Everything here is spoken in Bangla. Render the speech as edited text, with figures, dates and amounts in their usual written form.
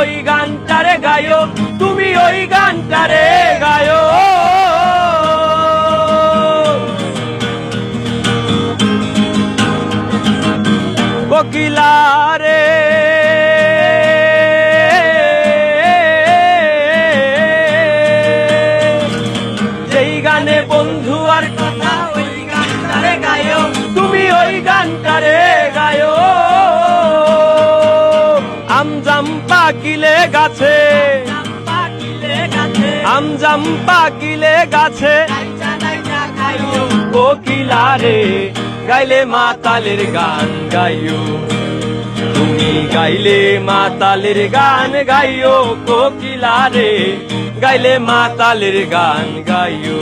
ওই গানটারে গায়ো, তুমি ওই গানটারে গায়ো। কোকিলারে যেই গানে বন্ধু আর কথা, ওই গানটারে গায়ো, তুমি ওই গানটারে গায়ো। আমজাম পাকিলে গাছে, আমজাম পাকিলে গাছে, কোকিলারে গাইলে মাতালের গান গাইও, তুমি গাইলে মাতালের গান গাইও। কোকিলারে গাইলে মাতালের গান গাইও।